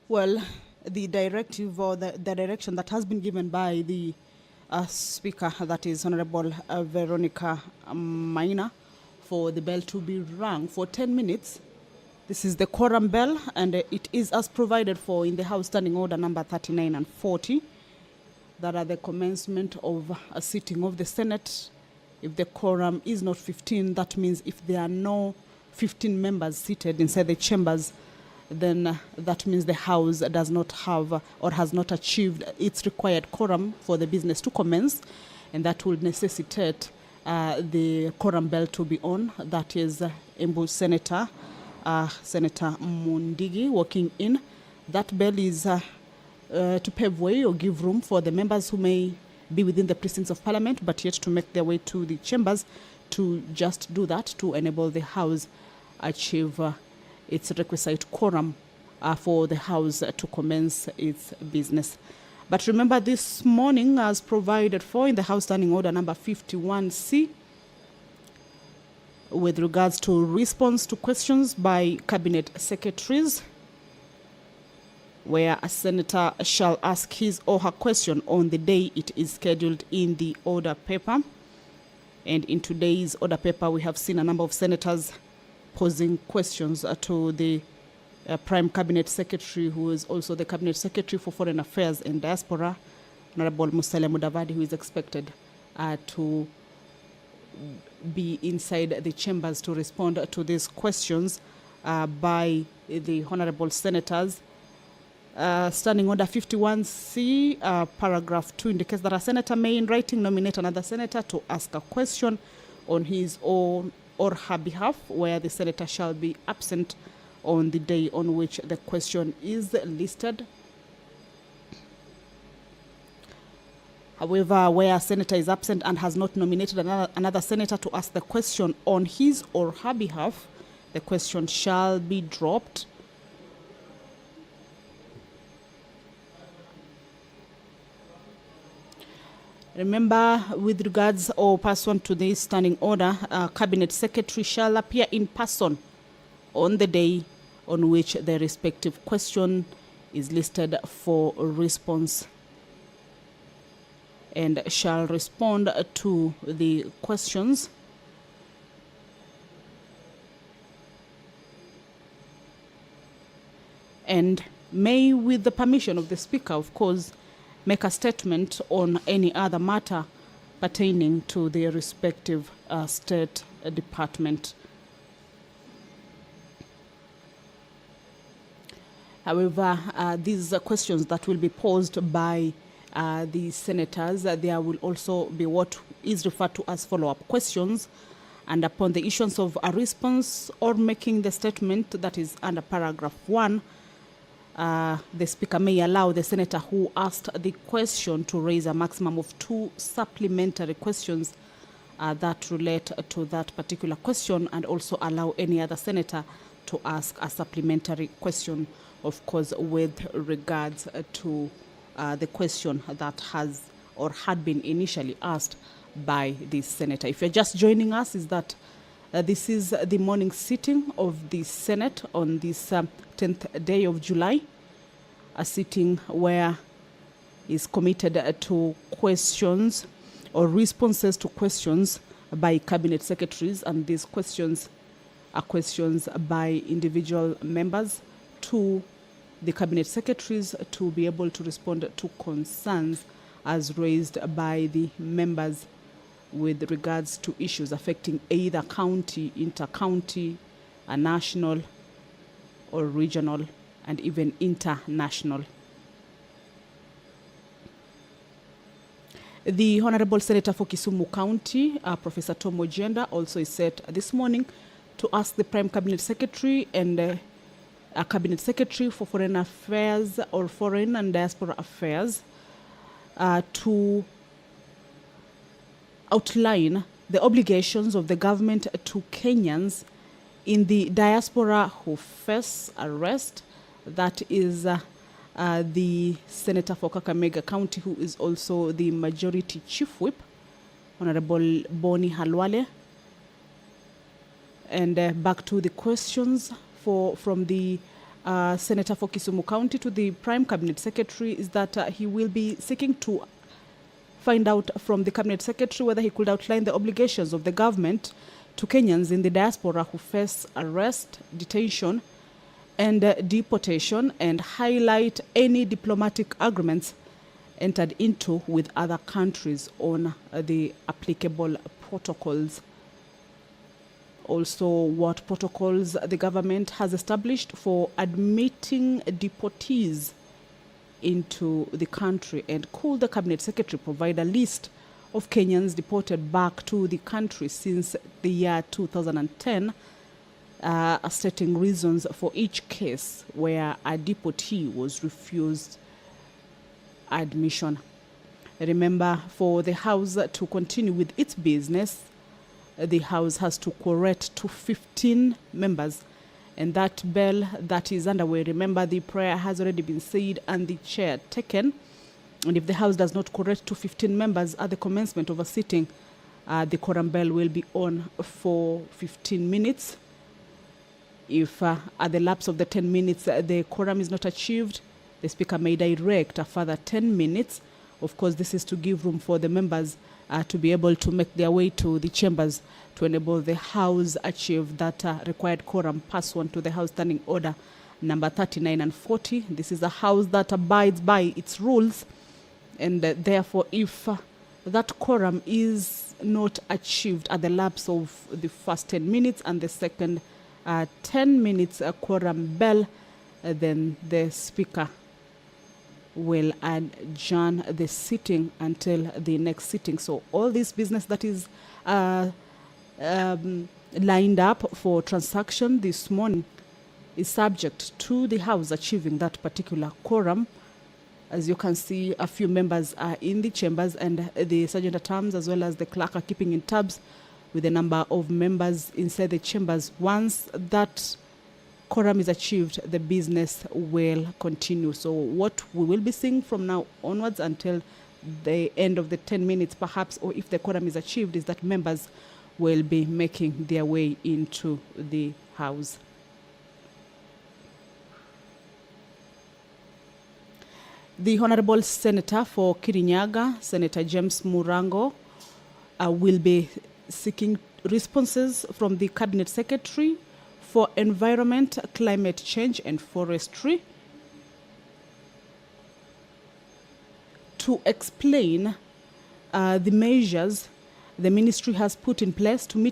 Well, the directive or the direction that has been given by the Speaker, that is Honorable Veronica Maina, for the bell to be rung for 10 minutes. This is the quorum bell, and it is as provided for in the House Standing Order number 39 and 40. That are the commencement of a sitting of the Senate. If the quorum is not 15, that means if there are no 15 members seated inside the chambers, then that means the House does not have or has not achieved its required quorum for the business to commence, and that will necessitate the quorum bell to be on. That is Embu Senator Mundigi walking in. That bell is to pave way or give room for the members who may be within the precincts of Parliament but yet to make their way to the chambers to just do that, to enable the House achieve its requisite quorum for the House to commence its business. But remember, this morning, as provided for in the House Standing Order number 51C, with regards to response to questions by Cabinet Secretaries, where a senator shall ask his or her question on the day it is scheduled in the order paper. And in today's order paper, we have seen a number of senators posing questions to the Prime Cabinet Secretary, who is also the Cabinet Secretary for Foreign Affairs and Diaspora, Honorable Musalia Mudavadi, who is expected to be inside the chambers to respond to these questions by the honorable senators. Standing Order 51C, paragraph 2 indicates that a senator may in writing nominate another senator to ask a question on his own or her behalf, where the senator shall be absent on the day on which the question is listed. However, where a senator is absent and has not nominated another senator to ask the question on his or her behalf, the question shall be dropped. Remember, with regards or pursuant to this standing order, Cabinet Secretary shall appear in person on the day on which the respective question is listed for response, and shall respond to the questions and may, with the permission of the Speaker, of course, make a statement on any other matter pertaining to the respective state department. However, these questions that will be posed by the senators, there will also be what is referred to as follow-up questions, and upon the issuance of a response or making the statement that is under paragraph 1, the Speaker may allow the senator who asked the question to raise a maximum of 2 supplementary questions that relate to that particular question, and also allow any other senator to ask a supplementary question, of course, with regards to the question that has or had been initially asked by the senator. If you're just joining us, is that this is the morning sitting of the Senate on this 10th day of July, a sitting where is committed to questions or responses to questions by Cabinet Secretaries, and these questions are questions by individual members to the Cabinet Secretaries to be able to respond to concerns as raised by the members with regards to issues affecting either county, inter-county, national or regional, and even international. The Honorable Senator for Kisumu County, Professor Tom Ojenda, also is set this morning to ask the Prime Cabinet Secretary and a Cabinet Secretary for Foreign Affairs or Foreign and Diaspora Affairs to outline the obligations of the government to Kenyans in the diaspora who face arrest. That is the Senator for Kakamega County, who is also the Majority Chief Whip, Honorable Boni Halwale. And back to the questions from the Senator for Kisumu County to the Prime Cabinet Secretary is that he will be seeking to find out from the Cabinet Secretary whether he could outline the obligations of the government to Kenyans in the diaspora who face arrest, detention, and deportation, and highlight any diplomatic agreements entered into with other countries on the applicable protocols. Also, what protocols the government has established for admitting deportees into the country, and could the Cabinet Secretary provide a list of Kenyans deported back to the country since the year 2010, stating reasons for each case where a deportee was refused admission. Remember, for the House to continue with its business, the House has to quorate to 15 members. And that bell that is underway, remember, the prayer has already been said and the chair taken. And if the House does not quorate to 15 members at the commencement of a sitting, the quorum bell will be on for 15 minutes. If at the lapse of the 10 minutes the quorum is not achieved, the Speaker may direct a further 10 minutes. Of course, this is to give room for the members to be able to make their way to the chambers to enable the House achieve that required quorum pursuant to the House Standing Order number 39 and 40. This is a House that abides by its rules, and therefore, if that quorum is not achieved at the lapse of the first 10 minutes and the second 10 minutes quorum bell, then the Speaker will adjourn the sitting until the next sitting. So all this business that is lined up for transaction this morning is subject to the House achieving that particular quorum. As you can see, a few members are in the chambers, and the Sergeant-at-Arms as well as the clerk are keeping in tabs with the number of members inside the chambers. Once that quorum is achieved, the business will continue. So what we will be seeing from now onwards until the end of the 10 minutes perhaps, or if the quorum is achieved, is that members will be making their way into the House. The Honorable Senator for Kirinyaga, Senator James Murango, will be seeking responses from the Cabinet Secretary for Environment, Climate Change and Forestry to explain the measures the ministry has put in place to